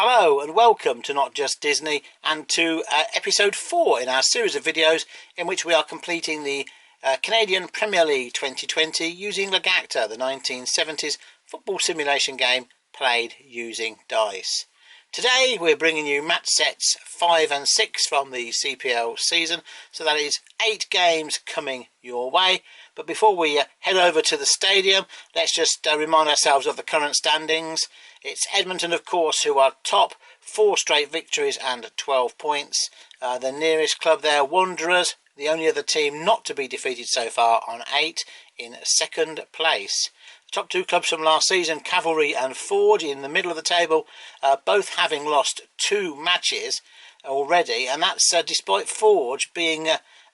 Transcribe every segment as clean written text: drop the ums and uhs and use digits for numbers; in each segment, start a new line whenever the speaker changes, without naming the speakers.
Hello and welcome to Not Just Disney and to episode 4 in our series of videos in which we are completing the Canadian Premier League 2020 using Legacta, the 1970s football simulation game played using dice. Today we're bringing you match sets 5 and 6 from the CPL season, so that is 8 games coming your way. But before we head over to the stadium, let's just remind ourselves of the current standings. It's Edmonton, of course, who are top, 4 straight victories and 12 points. The nearest club there, Wanderers, the only other team not to be defeated so far, on 8 in second place. The top 2 clubs from last season, Cavalry and Forge, in the middle of the table, both having lost 2 matches already, and that's despite Forge being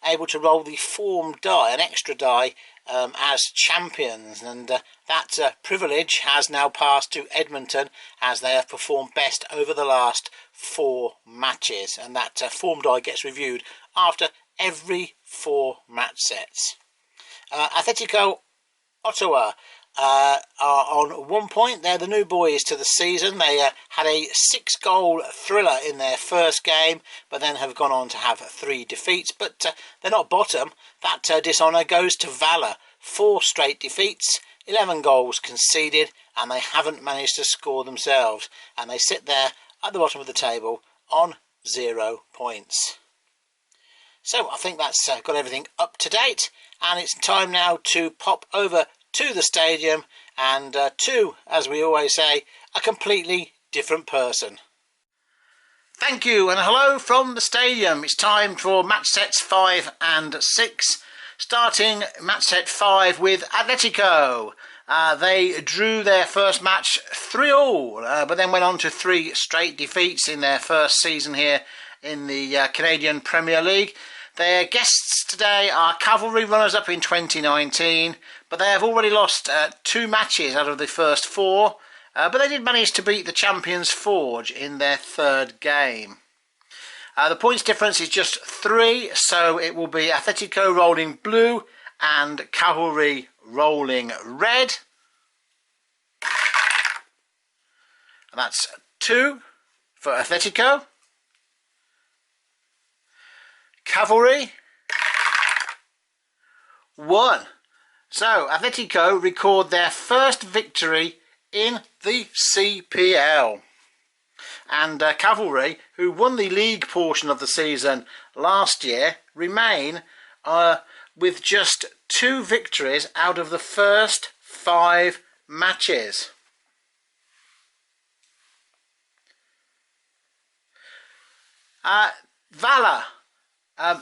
able to roll the form die, an extra die, as champions, and that privilege has now passed to Edmonton as they have performed best over the last 4 matches, and that form die gets reviewed after every 4 match sets. Atletico Ottawa are on 1 point. They're the new boys to the season. They had a 6-goal thriller in their first game, but then have gone on to have 3 defeats. But they're not bottom. That dishonour goes to Valour. 4 straight defeats, 11 goals conceded, and they haven't managed to score themselves. And they sit there at the bottom of the table on 0 points. So I think that's got everything up to date, and it's time now to pop over to the stadium and to, as we always say, a completely different person. Thank you and hello from the stadium. It's time for match sets 5 and 6, starting match set 5 with Atletico. They drew their first match 3-3, but then went on to 3 straight defeats in their first season here in the Canadian Premier League. Their guests today are Cavalry, runners-up in 2019, but they have already lost 2 matches out of the first 4, but they did manage to beat the champions Forge in their 3rd game. The points difference is just 3, so it will be Atletico rolling blue and Cavalry rolling red. And that's 2 for Atletico. Cavalry 1. So Atletico record their first victory in the CPL, and Cavalry, who won the league portion of the season last year, remain with just 2 victories out of the first 5 matches. Valour,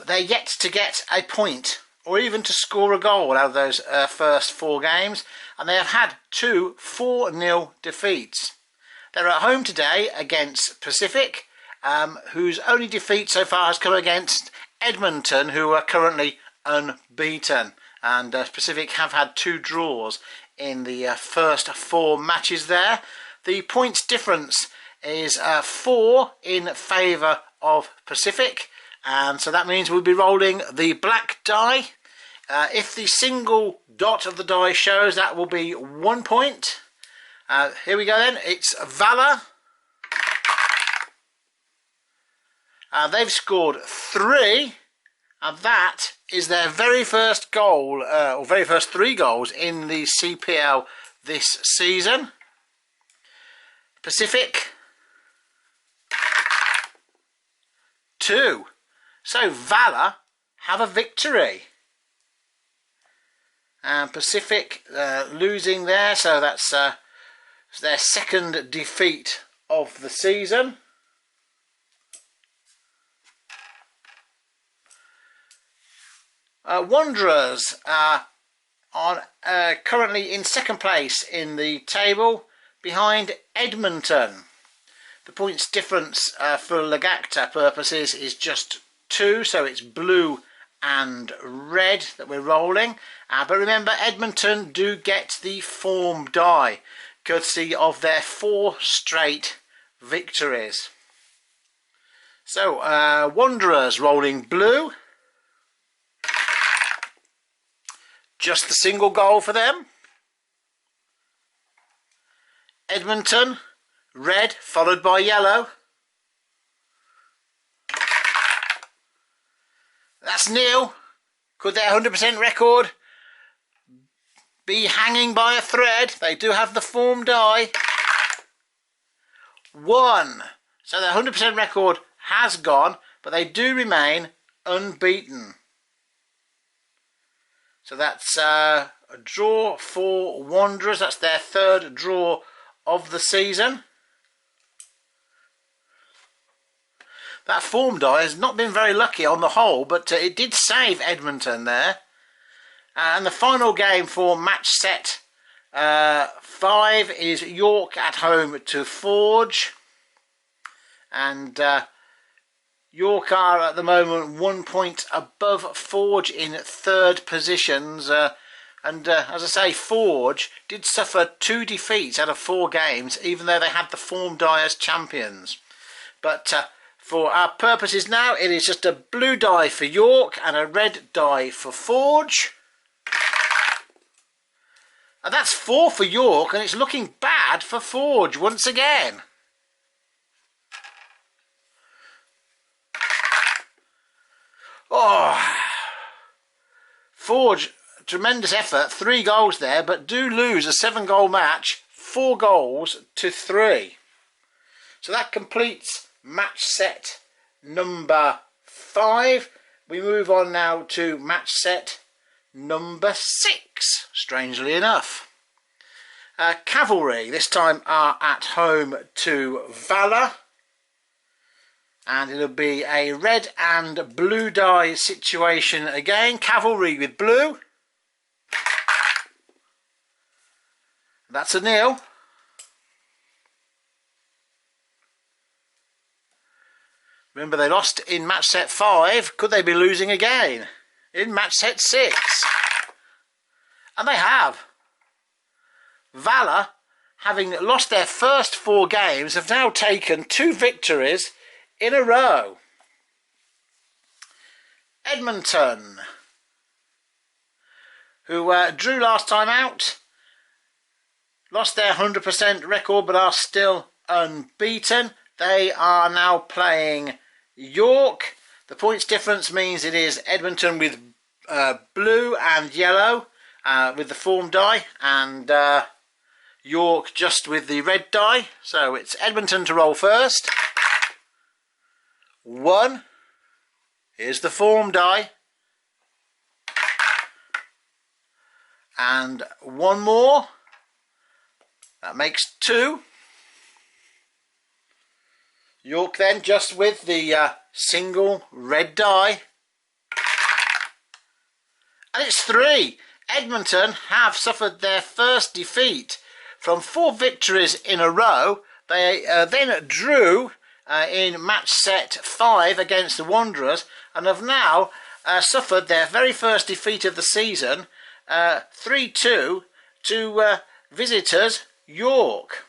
they're yet to get a point or even to score a goal out of those first 4 games, and they have had 2 4-0 defeats. They're at home today against Pacific, whose only defeat so far has come against Edmonton, who are currently unbeaten, and Pacific have had 2 draws in the first 4 matches there. The points difference is 4 in favour of Pacific, and so that means we'll be rolling the black die. If the single dot of the die shows, that will be 1 point. Here we go then. It's Valour. They've scored 3, and that is their very first goal, or very first 3 goals in the CPL this season. Pacific 2. So Valour have a victory, and Pacific losing there, so that's their 2nd defeat of the season. Wanderers are currently in 2nd place in the table, behind Edmonton. The points difference for Legacta purposes is just 2, so it's blue and red that we're rolling. But remember, Edmonton do get the form die, courtesy of their 4 straight victories. So, Wanderers rolling blue. Just the single goal for them. Edmonton red followed by yellow. That's nil. Could their 100% record be hanging by a thread? They do have the form die. 1. So their 100% record has gone, but they do remain unbeaten. So that's a draw for Wanderers. That's their 3rd draw of the season. That form die has not been very lucky on the whole, but it did save Edmonton there. And the final game for match set 5 is York at home to Forge. And York are at the moment 1 point above Forge in 3rd positions. And as I say, Forge did suffer 2 defeats out of 4 games, even though they had the form die as champions. But for our purposes now, it is just a blue die for York and a red die for Forge. And that's 4 for York, and it's looking bad for Forge once again. Oh, Forge, tremendous effort, 3 goals there, but do lose a 7-goal match, 4 goals to 3. So that completes match set number 5. We move on now to match set number 6, strangely enough. Cavalry this time are at home to Valour, and it'll be a red and blue die situation again. Cavalry with blue. That's a nil. Remember, they lost in match set 5. Could they be losing again in match set 6? And they have. Valour, having lost their first 4 games, have now taken 2 victories in a row. Edmonton, who drew last time out, lost their 100% record but are still unbeaten. They are now playing York. The points difference means it is Edmonton with blue and yellow with the form die, and York just with the red die. So it's Edmonton to roll first. 1. Here's the form die. And 1 more. That makes 2. York then just with the single red die. And it's 3. Edmonton have suffered their first defeat from 4 victories in a row. They then drew in match set 5 against the Wanderers, and have now suffered their very first defeat of the season, 3-2 to visitors York.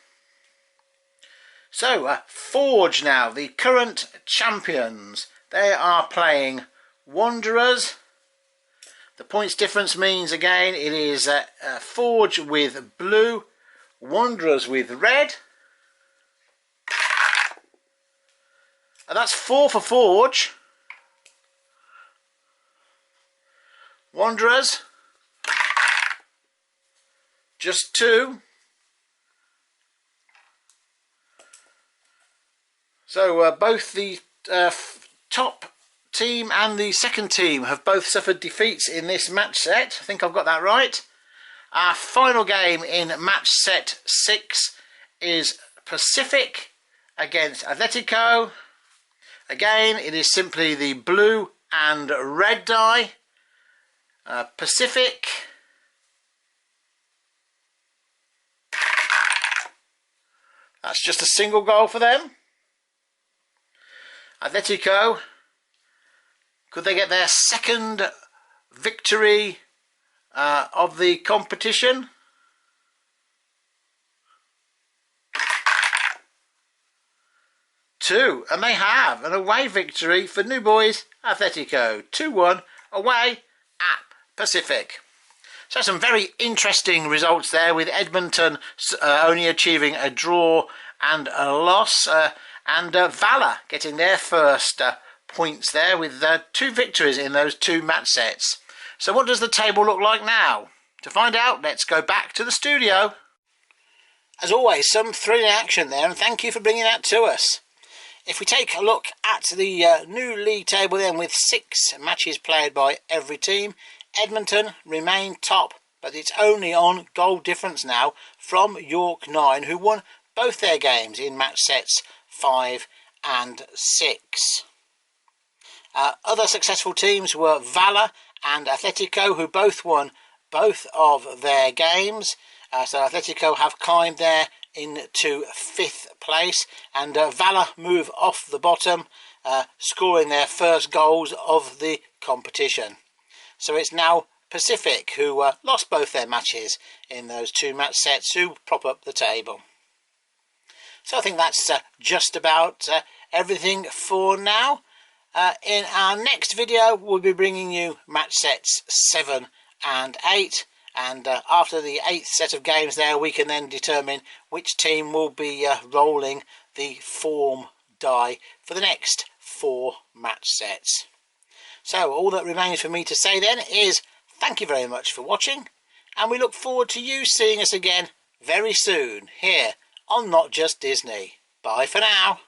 So Forge now, the current champions, they are playing Wanderers. The points difference means again it is Forge with blue, Wanderers with red. And that's 4 for Forge. Wanderers, just 2. So both the top team and the second team have both suffered defeats in this match set. I think I've got that right. Our final game in match set 6 is Pacific against Atletico. Again, it is simply the blue and red die. Pacific. That's just a single goal for them. Atletico, could they get their second victory of the competition? Two, and they have an away victory for New Boys Atletico, 2-1 away at Pacific. So some very interesting results there, with Edmonton only achieving a draw and a loss, and Valour getting their first points there with 2 victories in those 2 match sets. So what does the table look like now? To find out, let's go back to the studio. As always, some thrilling action there, and thank you for bringing that to us. If we take a look at the new league table then, with 6 matches played by every team, Edmonton remain top, but it's only on goal difference now from York 9, who won both their games in match sets 5 and 6. Other successful teams were Valour and Atletico, who both won both of their games. So Atletico have climbed there into 5th place, and Valour move off the bottom, scoring their first goals of the competition. So it's now Pacific, who lost both their matches in those 2 match sets, who prop up the table. So I think that's just about everything for now. In our next video, we'll be bringing you match sets 7 and 8. And after the 8th set of games there, we can then determine which team will be rolling the form die for the next 4 match sets. So all that remains for me to say then is thank you very much for watching, and we look forward to you seeing us again very soon here on Not Just Disney. Bye for now.